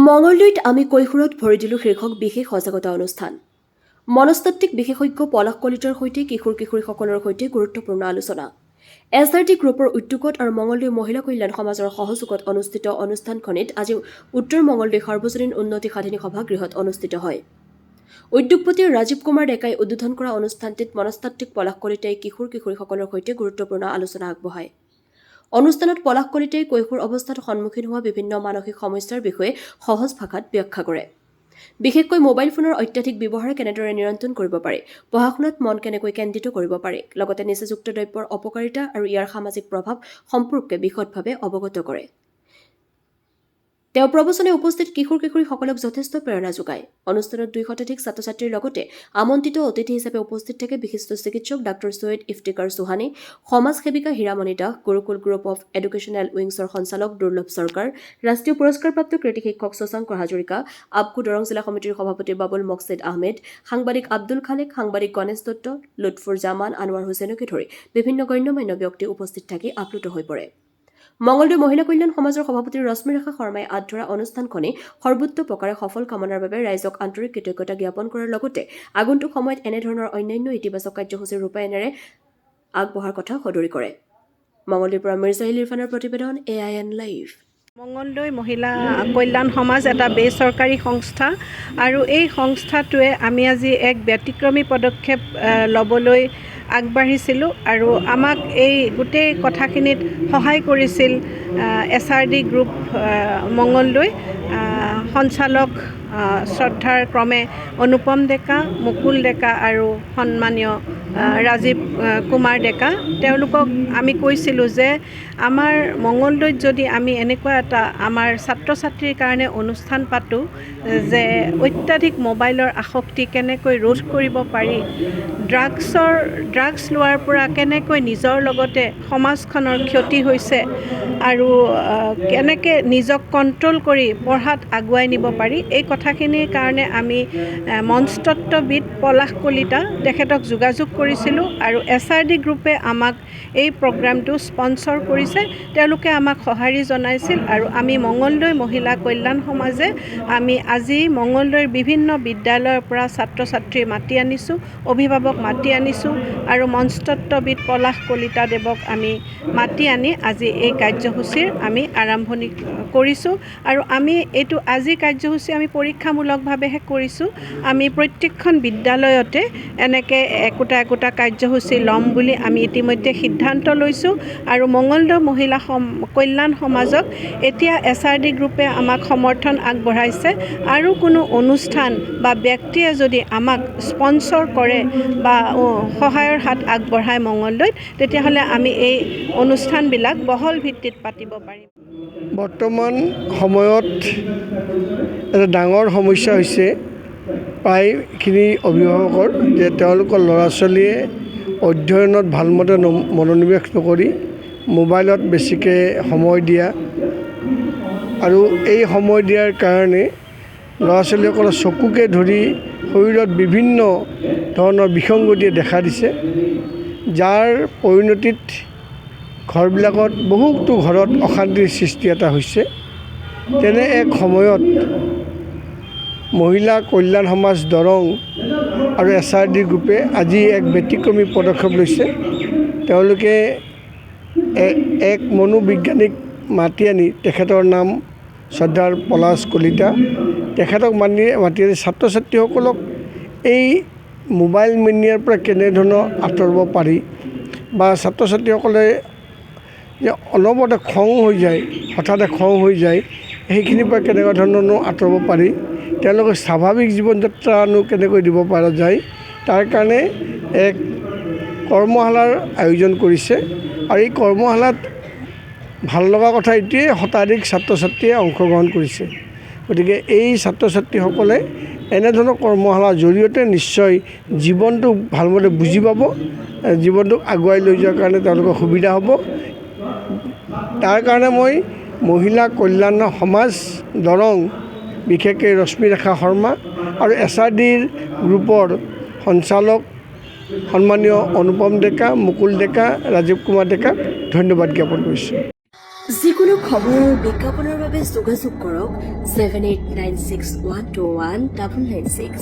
মঙলদৈত আমি কৈশোৰত ভৰি দিলোঁ শীৰ্ষক বিশেষ সজাগতা অনুষ্ঠান। মনস্তাত্ত্বিক বিশেষজ্ঞ পলাশ কলিতাৰ সৈতে কিশোৰ-কিশোৰীসকলৰ সৈতে গুৰুত্বপূৰ্ণ আলোচনা। SRT গ্ৰুপৰ উদ্যোগত আৰু মঙলদৈ মহিলা কল্যাণ সমাজৰ সহযোগত অনুষ্ঠিত অনুষ্ঠানখনিত আজি উত্তৰ মঙলদৈ সাৰ্বজনীন উন্নতি সাধিনী সভাগৃহত অনুষ্ঠিত হয়। উদ্যোগপতি ৰাজীৱ কুমাৰ ডেকাই উদ্বোধন কৰা অনুষ্ঠানটিত মনস্তাত্ত্বিক পলাশ কলিতাই কিশোৰ-কিশোৰীসকলৰ সৈতে গুৰুত্বপূৰ্ণ আলোচনা আগবঢ়ায়। অনুষ্ঠানত পলাশ কলিতাই কৈশোৰ অৱস্থাত সন্মুখীন হোৱা বিভিন্ন মানসিক সমস্যাৰ বিষয়ে সহজ ভাষাত ব্যাখ্যা কৰে। বিশেষকৈ মোবাইল ফোনৰ অত্যাধিক ব্যৱহাৰ কেনেদৰে নিয়ন্ত্ৰণ কৰিব পাৰি, পঢ়া-শুনাত মন কেনেকৈ কেন্দ্ৰিত কৰিব পাৰি, লগতে নিচাযুক্ত দ্ৰব্যৰ অপকাৰিতা আৰু ইয়াৰ সামাজিক প্ৰভাৱ সম্পৰ্কে বিশদভাৱে অৱগত কৰে। তেওঁ প্ৰবচনে উপস্থিত কিশোৰ-কিশোৰীসকলক যথেষ্ট প্ৰেৰণা যোগায়। অনুষ্ঠানত 200 শতাধিক ছাত্ৰ-ছাত্ৰীৰ লগতে আমন্ত্ৰিত অতিথি হিচাপে উপস্থিত থাকে বিশিষ্ট চিকিৎসক ডাক্তৰ সৈয়দ ইফতিকাৰ চৌহানে, সমাজ সেৱিকা Hiramani Das, Gurukul group of educational উইংছৰ সঞ্চালক দুৰ্লভ চৰকাৰ, ৰাষ্ট্ৰীয় পুৰস্কাৰপ্ৰাপ্ত কৃতি শিক্ষক শশাংক হাজৰিকা, আপকো দৰং জিলা সমিতিৰ সভাপতি বাবুল মকছেদ আহমেদ, সাংবাদিক আব্দুল খালেক, সাংবাদিক গণেশ দত্ত, লুৎফুৰ জামান, আনোৱাৰ হুছেইনকে ধৰি বিভিন্ন গণ্যমান্য ব্যক্তি উপস্থিত থাকি আপ্লুত হৈ পৰে। মঙলদৈ মহিলা কল্যাণ সমাজৰ সভাপতি ৰশ্মিৰেখা শৰ্মাই আঁত ধৰা অনুষ্ঠানখনে সৰ্বোচ্চ সফল কামনাৰ বাবে ৰাইজক আন্তৰিক কৃতজ্ঞতা জ্ঞাপন কৰাৰ লগতে আগন্তুক সময়ত এনেধৰণৰ অন্যান্য ইতিবাচক কাৰ্যসূচীৰ ৰূপায়ণেৰে আগবঢ়াৰ কথা সদৰি কৰে। মঙলদৈৰ পৰা মিৰ্জাহিল ইৰফানৰ প্ৰতিবেদন AIN লাইভ। মঙলদৈ মহিলা কল্যাণ সমাজ এটা বেচৰকাৰী সংস্থা আৰু এই সংস্থাটোৱে আমি আজি এক ব্যতিক্ৰমী পদক্ষেপ ল'বলৈ আগবাঢ়িছিলোঁ আৰু আমাক এই গোটেই কথাখিনিত সহায় কৰিছিল SRD গ্ৰুপ মঙলদৈ সঞ্চালক শ্ৰদ্ধাৰ ক্ৰমে অনুপম ডেকা, মুকুল ডেকা আৰু সন্মানীয় ৰাজীৱ কুমাৰ ডেকা। তেওঁলোকক আমি কৈছিলোঁ যে আমাৰ মঙলদৈত যদি আমি এনেকুৱা এটা আমাৰ ছাত্ৰ ছাত্ৰীৰ কাৰণে অনুষ্ঠান পাতোঁ যে অত্যাধিক মোবাইলৰ আসক্তি কেনেকৈ ৰোধ কৰিব পাৰি, ড্ৰাগছ লোৱাৰ পৰা কেনেকৈ নিজৰ লগতে সমাজখনৰ ক্ষতি হৈছে আৰু কেনেকৈ নিজক কণ্ট্ৰল কৰি পঢ়াত আগুৱাই নিব পাৰি, এই কথাখিনিৰ কাৰণে আমি মনস্তত্ত্ববিদ পলাশ কলিতা তেখেতক যোগাযোগ কৰিছিলোঁ আৰু SRD গ্ৰুপে আমাক এই প্ৰগ্ৰামটো স্পন্সৰ কৰিছে। তেওঁলোকে আমাক সঁহাৰি জনাইছিল আৰু আমি মঙলদৈ মহিলা কল্যাণ সমাজে আমি আজি মঙলদৈৰ বিভিন্ন বিদ্যালয়ৰ পৰা ছাত্ৰ ছাত্ৰী মাতি আনিছোঁ, অভিভাৱক মাতি আনিছোঁ আৰু মনস্তত্ত্ববিদ পলাশ কলিতা দেৱক আমি মাতি আনি আজি এই কাৰ্যসূচীৰ আমি আৰম্ভণি কৰিছোঁ আৰু আমি এইটো আজি কাৰ্যসূচী আমি পৰীক্ষামূলকভাৱেহে কৰিছোঁ। আমি প্ৰত্যেকখন বিদ্যালয়তে এনেকৈ একোটা কাৰ্যসূচী ল'ম বুলি আমি ইতিমধ্যে সিদ্ধান্ত লৈছোঁ আৰু মঙলদৈ মহিলা কল্যাণ সমাজক এতিয়া SRD গ্ৰুপে আমাক সমৰ্থন আগবঢ়াইছে আৰু কোনো অনুষ্ঠান বা ব্যক্তিয়ে যদি আমাক স্পন্সৰ কৰে বা সহায়ৰ হাত আগবঢ়ায় মঙলদৈত, তেতিয়াহ'লে আমি এই অনুষ্ঠানবিলাক বহল ভিত্তিত পাতিব পাৰিম। বৰ্তমান সময়ত এটা ডাঙৰ সমস্যা হৈছে প্ৰায়খিনি অভিভাৱকৰ যে তেওঁলোকৰ ল'ৰা ছোৱালীয়ে অধ্যয়নত ভালমতে মনোনিৱেশ নকৰি মোবাইলত বেছিকৈ সময় দিয়া আৰু এই সময় দিয়াৰ কাৰণে ল'ৰা ছোৱালীসকলৰ চকুকে ধৰি শৰীৰত বিভিন্ন ধৰণৰ বিসংগতিয়ে দেখা দিছে, যাৰ পৰিণতিত ঘৰবিলাকত বহুতো ঘৰত অশান্তিৰ সৃষ্টি এটা হৈছে। তেনে এক সময়ত মহিলা কল্যাণ সমাজ দৰং আৰু SRD গ্ৰুপে আজি এক ব্যতিক্ৰমী পদক্ষেপ লৈছে। তেওঁলোকে এক মনোবিজ্ঞানিক মাতি আনি, তেখেতৰ নাম শ্ৰদ্ধাৰ পলাশ কলিতা, তেখেতক মাতি আনি ছাত্ৰ ছাত্ৰীসকলক এই মোবাইল মেনিয়াৰ পৰা কেনেধৰণৰ আঁতৰাব পাৰি বা ছাত্ৰ ছাত্ৰীসকলে যে অনবৰতে খং হৈ যায়, হঠাতে খং হৈ যায়, সেইখিনিৰ পৰা কেনেকুৱা ধৰণৰ আঁতৰাব পাৰি, তেওঁলোকে স্বাভাৱিক জীৱন যাত্ৰানো কেনেকৈ দিব পৰা যায়, তাৰ কাৰণে এক কৰ্মশালাৰ আয়োজন কৰিছে। আৰু এই কৰ্মশালাত ভাল লগা কথা এইটোৱেই, শতাধিক ছাত্ৰ ছাত্ৰীয়ে অংশগ্ৰহণ কৰিছে। গতিকে এই ছাত্ৰ ছাত্ৰীসকলে এনেধৰণৰ কৰ্মশালাৰ জৰিয়তে নিশ্চয় জীৱনটো ভালমতে বুজি পাব, জীৱনটোক আগুৱাই লৈ যোৱাৰ কাৰণে তেওঁলোকৰ সুবিধা হ'ব। তাৰ কাৰণে মই মহিলা কল্যাণ সমাজ দৰং, বিশেষকৈ ৰশ্মিৰেখা শৰ্মা আৰু SRD গ্ৰুপৰ সঞ্চালক সন্মানীয় অনুপম ডেকা, মুকুল ডেকা, ৰাজীৱ কুমাৰ ডেকাক ধন্যবাদ জ্ঞাপন কৰিছোঁ। যিকোনো খবৰ আৰু বিজ্ঞাপনৰ বাবে যোগাযোগ কৰক 7896121996